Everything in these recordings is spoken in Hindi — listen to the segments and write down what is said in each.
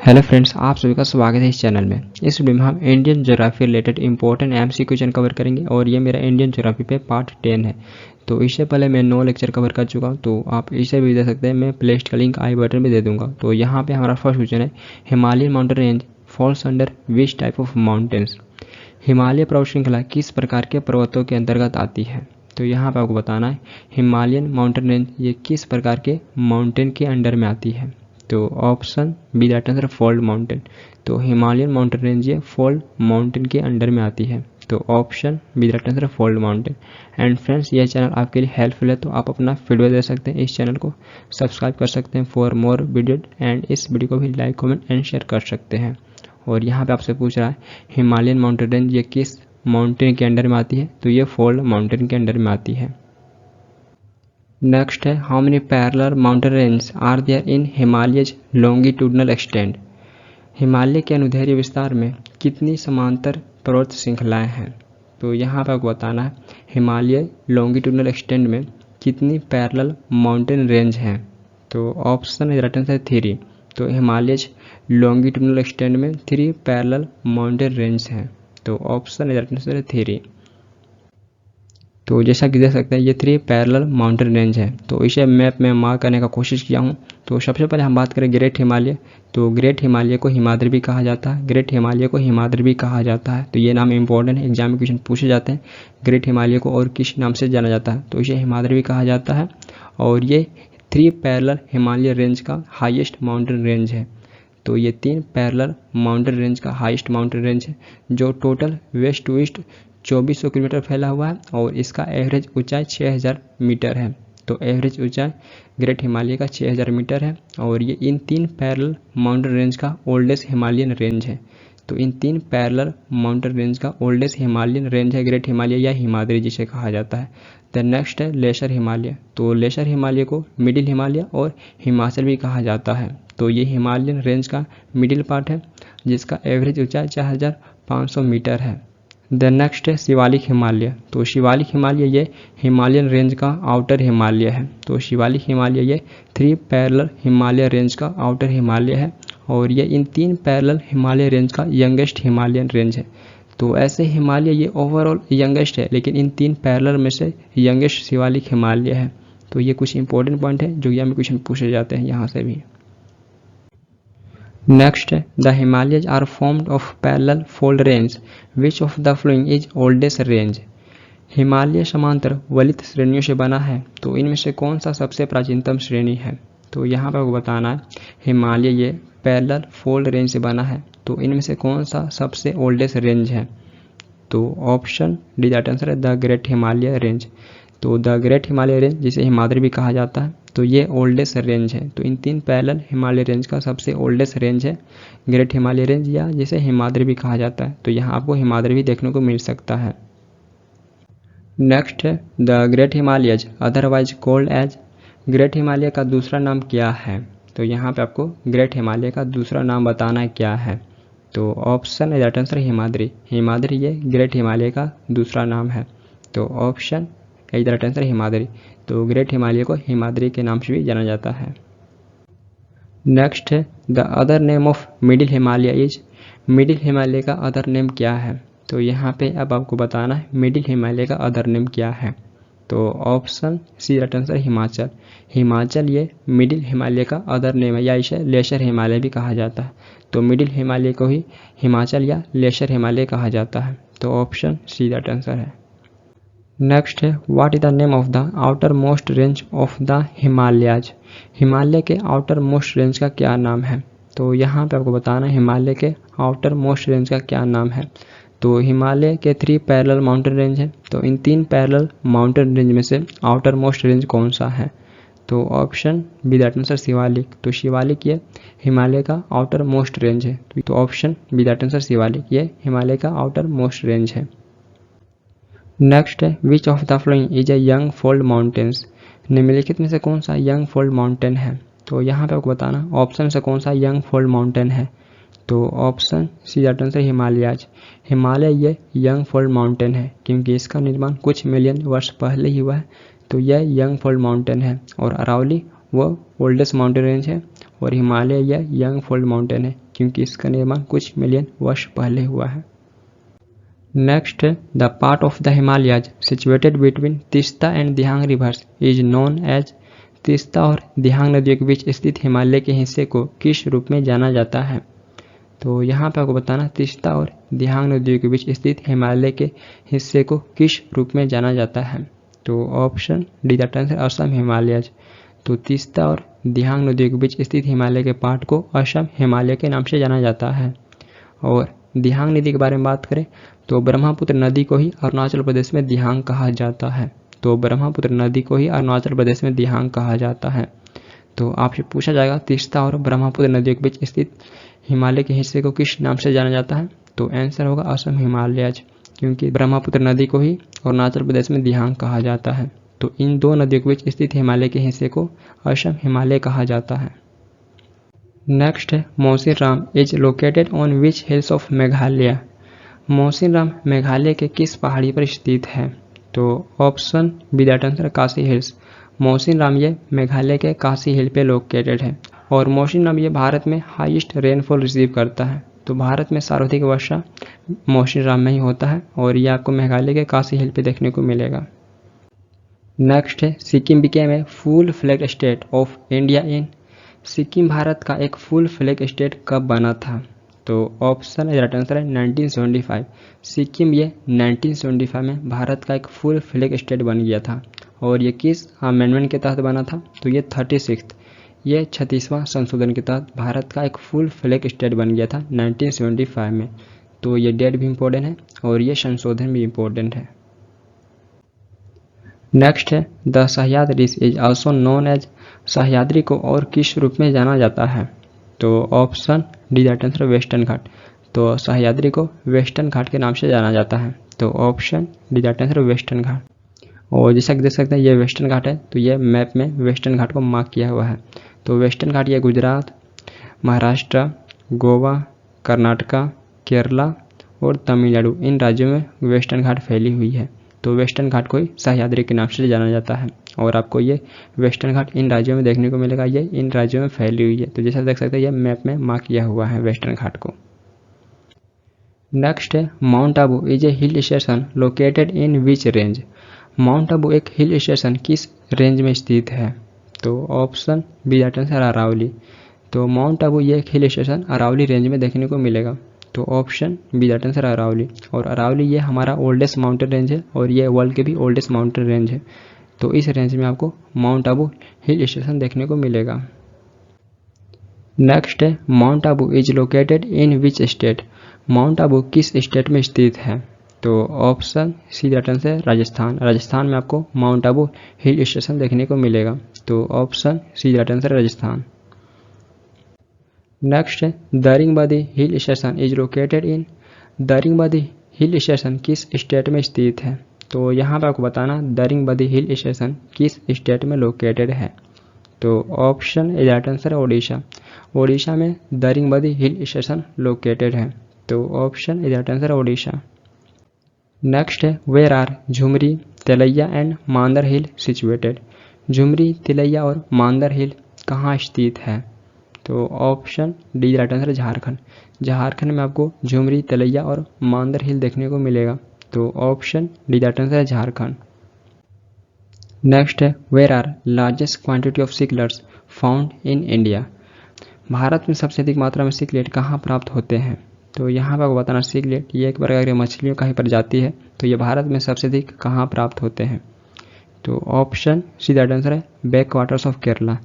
हेलो फ्रेंड्स, आप सभी का स्वागत है इस चैनल में। इस वीडियो में हम Indian geography related important MC question cover करेंगे और ये मेरा इंडियन ज्योग्राफी पे पार्ट 10 है। तो इससे पहले मैं 9 लेक्चर कवर कर चुका हूँ, तो आप इसे भी दे सकते हैं। मैं प्लेलिस्ट का लिंक आई बटन में दे दूंगा। तो यहाँ पे हमारा फर्स्ट क्वेश्चन है, Himalayan mountain range falls under which type of mountains. Himalaya पर्वत श्रृंखला किस प्रकार के पर्वतों के अंतर्गत आती है। तो यहाँ पर आपको बताना है हिमालयन माउंटेन रेंज ये किस प्रकार के माउंटेन के अंडर में आती है। तो option B that answer fold mountain. तो हिमालयन माउंटेन रेंज ये फोल्ड माउंटेन के अंडर में आती है। तो option B that answer fold mountain. And friends, यह चैनल आपके लिए हेल्पफुल है, तो आप अपना फीडबैक दे सकते हैं। इस चैनल को सब्सक्राइब कर सकते हैं फॉर मोर वीडियो, एंड इस वीडियो को भी लाइक कमेंट एंड शेयर कर सकते हैं। और यहाँ पे आपसे पूछ रहा है हिमालयन माउंटेन रेंज ये किस माउंटेन के अंडर में आती है। तो ये फोल्ड माउंटेन के अंडर में आती है। नेक्स्ट है, how many parallel mountain range are there in Himalayas longitudinal extend. Himalaya के अनुदैर्ध्य विस्तार में कितनी समांतर पर्वत श्रृंखलाएं हैं। तो यहाँ पर आपको बताना है हिमालय लॉन्गिट्यूडनल एक्सटेंड में कितनी पैरेलल माउंटेन रेंज हैं। तो ऑप्शन है राइट आंसर 3। तो हिमालयज लॉन्गिट्यूडनल एक्सटेंड में 3 पैरेलल माउंटेन रेंज हैं। तो ऑप्शन है राइट आंसर 3। तो जैसा कि देख सकते हैं ये 3 पैरेलल माउंटेन रेंज है। तो इसे मैप में मार्क करने का कोशिश किया हूँ। तो सबसे पहले हम बात करें ग्रेट हिमालय। तो ग्रेट हिमालय को हिमाद्री भी कहा जाता है। ग्रेट हिमालय को हिमाद्री भी कहा जाता है। तो ये नाम इंपॉर्टेंट है, एग्जाम में क्वेश्चन पूछे जाते हैं। ग्रेट हिमालय को और किस नाम से जाना जाता है, तो इसे हिमाद्री भी कहा जाता है। और ये 3 पैरेलल हिमालय रेंज का हाईएस्ट माउंटेन रेंज है। तो ये 3 पैरेलल माउंटेन रेंज का हाईएस्ट माउंटेन रेंज है, जो total west to east 2400 kilometre फैला हुआ है और इसका एवरेज ऊंचाई 6000 मीटर है। तो एवरेज ऊंचाई ग्रेट हिमालय का 6000 मीटर है और ये इन 3 पैरेलल माउंटेन रेंज का ओल्डेस्ट हिमालयन रेंज है। तो इन 3 पैरेलल माउंटेन रेंज का ओल्डेस्ट हिमालयन रेंज है ग्रेट हिमालय या हिमाद्री जिसे कहा जाता है। द नेक्स्ट है लेसर हिमालय। तो लेसर हिमालय को मिडिल हिमालय और हिमाचल भी कहा जाता है। तो ये हिमालयन रेंज का मिडिल पार्ट है जिसका एवरेज ऊंचाई 4500 मीटर है। द नेक्स्ट है शिवालिक हिमालय। तो शिवालिक हिमालय ये हिमालयन रेंज का आउटर हिमालय है। तो शिवालिक हिमालय ये 3 पैरेलल हिमालय रेंज का आउटर हिमालय है और ये इन 3 पैरेलल हिमालय रेंज का यंगेस्ट हिमालयन रेंज है। तो ऐसे हिमालय ये ओवरऑल यंगेस्ट है, लेकिन इन 3 पैरेलल में से यंगेस्ट शिवालिक हिमालय है। तो ये कुछ इंपॉर्टेंट पॉइंट है जो यहाँ में क्वेश्चन पूछे जाते हैं यहाँ से भी। नेक्स्ट है, the Himalayas are formed of parallel fold range which of the following is oldest range. Himalaya समांतर वलित श्रेणियों से बना है, तो इनमें से कौन सा सबसे प्राचीनतम श्रेणी है। तो यहाँ पर आपको बताना है हिमालय ये पैरेलल फोल्ड रेंज से बना है, तो इनमें से कौन सा सबसे ओल्डेस्ट रेंज है। तो ऑप्शन डी दैट आंसर है द ग्रेट हिमालय रेंज। तो द ग्रेट हिमालय रेंज जिसे हिमाद्री भी कहा जाता है, तो ये ओल्डेस्ट रेंज है। तो इन 3 पैरेलल हिमालय रेंज का सबसे ओल्डेस्ट रेंज है ग्रेट हिमालय रेंज या जिसे हिमाद्री भी कहा जाता है। तो यहाँ आपको हिमाद्री भी देखने को मिल सकता है। नेक्स्ट है, the great Himalayas otherwise called as. Great Himalaya का दूसरा नाम क्या है। तो यहाँ पे आपको ग्रेट हिमालय का दूसरा नाम बताना है क्या है। तो ऑप्शन है दैट आंसर हिमाद्री। हिमाद्री ये ग्रेट हिमालय का दूसरा नाम है। तो ऑप्शन है दैट आंसर हिमाद्री। तो ग्रेट हिमालय को हिमाद्री के नाम से भी जाना जाता है। नेक्स्ट है, the other name of middle Himalaya is. Middle Himalaya का अदर नेम क्या है। तो यहाँ पे अब आपको बताना है मिडिल हिमालय का अदर नेम क्या है। तो option C right answer Himachal. Himachal ये मिडिल हिमालय का अदर नेम है या इसे लेसर हिमालय भी कहा जाता है। तो मिडिल हिमालय को ही हिमाचल या लेसर हिमालय कहा जाता है। तो ऑप्शन सी राइट आंसर है। नेक्स्ट है, what is the name of the outer most range of the Himalayas. Himalaya के आउटर मोस्ट रेंज का क्या नाम है। तो यहाँ पे आपको बताना है हिमालय के आउटर मोस्ट रेंज का क्या नाम है। तो हिमालय के 3 पैरेलल माउंटेन रेंज है, तो इन 3 पैरेलल माउंटेन रेंज में से आउटर मोस्ट रेंज कौन सा है। तो option B that answer Shivalik. तो शिवालिक ये हिमालय का आउटर मोस्ट रेंज है। तो option B that answer Shivalik ये हिमालय का आउटर मोस्ट रेंज है। नेक्स्ट है, which of the following is a young fold mountains. निम्नलिखित में से कौन सा यंग फोल्ड माउंटेन है। तो यहाँ पे आपको बताना ऑप्शन से कौन सा यंग फोल्ड माउंटेन है। तो option C that answer Himalayas. Himalaya ये यंग फोल्ड माउंटेन है क्योंकि इसका निर्माण कुछ मिलियन वर्ष पहले ही हुआ है। तो यह यंग फोल्ड माउंटेन है और अरावली वो ओल्डेस्ट माउंटेन रेंज है और हिमालय यह यंग फोल्ड माउंटेन है क्योंकि इसका निर्माण कुछ मिलियन वर्ष पहले हुआ है। नेक्स्ट है the part of the Himalayas situated between Teesta and Dihang rivers is known as. Teesta और दिहांग नदियों के बीच स्थित हिमालय के हिस्से को किस रूप में जाना जाता है? तो यहाँ पे आपको बताना तीस्ता और दिहांग नदियों के बीच स्थित हिमालय के हिस्से को किस रूप में जाना जाता है? तो option D the answer Assam Himalayas. तो तीस्ता और दिहांग नदियों के बीच स्थित हिमालय के पार्ट को असम हिमालय के नाम से जाना जाता है। और दिहांग नदी के बारे में बात करें तो ब्रह्मपुत्र नदी को ही अरुणाचल प्रदेश में दिहांग कहा जाता है। तो ब्रह्मपुत्र नदी को ही अरुणाचल प्रदेश में दिहांग कहा जाता है। तो आपसे पूछा जाएगा तीस्ता और ब्रह्मपुत्र नदियों के बीच स्थित हिमालय के हिस्से को किस नाम से जाना जाता है? तो आंसर होगा असम हिमालयज, क्योंकि ब्रह्मपुत्र नदी को ही अरुणाचल प्रदेश में दिहांग कहा जाता है। तो इन दो नदियों के बीच स्थित हिमालय के हिस्से को असम हिमालय कहा जाता है। नेक्स्ट है Mawsynram is located on which hills of Meghalaya. Mawsynram Meghalaya के किस पहाड़ी पर स्थित है? तो option be the answer Kashi hills. Mawsynram ये मेघालय के काशी हिल पे लोकेटेड है और मौसिनराम ये भारत में हाईएस्ट रेनफॉल रिसीव करता है। तो भारत में सर्वाधिक वर्षा मौसिनराम में ही होता है और ये आपको मेघालय के काशी हिल पे देखने को मिलेगा। नेक्स्ट है Sikkim became a full flag state of India in. Sikkim Bharat का एक फुल फ्लैग स्टेट कब बना था? तो ऑप्शन राइट आंसर है 1975। सिक्किम ये 1975 में भारत का एक फुल फ्लैग स्टेट बन गया था और ये किस अमेंडमेंट के तहत बना था? तो ये 36वां संशोधन के तहत भारत का एक फुल फ्लैग स्टेट बन गया था 1975 में। तो ये डेट भी इम्पोर्टेंट है और ये संशोधन भी इम्पोर्टेंट है। नेक्स्ट है the Sahyadri is also known as. Sahyadri को और किस रूप में जाना जाता है? तो option D that answer western Ghat. तो सह्याद्री को वेस्टर्न घाट के नाम से जाना जाता है। तो option D that answer western Ghat. और जैसा कि देख सकते हैं ये वेस्टर्न घाट है, तो ये मैप में वेस्टर्न घाट को मार्क किया हुआ है। तो वेस्टर्न घाट ये गुजरात, महाराष्ट्र, गोवा, कर्नाटका, केरला और तमिलनाडु इन राज्यों में वेस्टर्न घाट फैली हुई है। तो वेस्टर्न घाट को ही सह्याद्री के नाम से जाना जाता है और आपको ये वेस्टर्न घाट इन राज्यों में देखने को मिलेगा, ये इन राज्यों में फैली हुई है। तो जैसा देख सकते हैं ये मैप में मार्क किया हुआ है वेस्टर्न घाट को। नेक्स्ट है Mount Abu is a hill station located in which range. Mount Abu एक हिल स्टेशन किस रेंज में स्थित है? तो option B that answer Aravalli. तो माउंट आबू ये एक हिल स्टेशन अरावली रेंज में देखने को मिलेगा। तो option B that answer Aravalli. और अरावली ये हमारा ओल्डेस्ट माउंटेन रेंज है और ये वर्ल्ड के भी ओल्डेस्ट माउंटेन रेंज है। तो इस रेंज में आपको माउंट आबू हिल स्टेशन देखने को मिलेगा। नेक्स्ट है Mount Abu is located in which state. Mount Abu किस स्टेट में स्थित है? तो option C that answer Rajasthan. Rajasthan में आपको माउंट आबू हिल स्टेशन देखने को मिलेगा। तो option C that answer Rajasthan. Next है Daringbadi hill station is located in. Daringbadi hill station किस स्टेट में स्थित है? तो यहाँ पर आपको बताना दारिंगबादी हिल स्टेशन किस स्टेट में लोकेटेड है। तो option A that answer Odisha. Odisha में दारिंगबादी हिल स्टेशन लोकेटेड है। तो option A that answer Odisha. Next है where are Jhumri, Telaiya and Mandar hill situated. Jhumri, Tilaiya और मांदर हिल कहाँ स्थित है? तो option D right answer Jharkhand. Jharkhand में आपको झुमरी, तिलैया और मांदर हिल देखने को मिलेगा। तो option D right answer Jharkhand. Next है where are largest quantity of sicklers found in India. Bharat में सबसे अधिक मात्रा में सिकलेट कहाँ प्राप्त होते हैं? तो यहाँ पर आपको बताना सिकलेट ये एक प्रकार की मछलियों का ही प्रजाति है। तो ये भारत में सबसे अधिक कहाँ प्राप्त होते हैं? तो ऑप्शन सी दैट आंसर है बैक वाटर्स ऑफ केरला।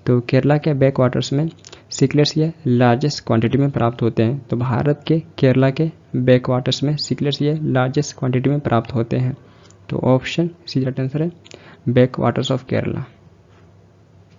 तो केरला के बैक वाटर्स में सिकलेट्स ये लार्जेस्ट क्वांटिटी में प्राप्त होते हैं। तो भारत के केरला के बैक वाटर्स में सिकलेट्स ये लार्जेस्ट क्वांटिटी में प्राप्त होते हैं। तो ऑप्शन सी दैट आंसर है बैक वाटर्स ऑफ केरला।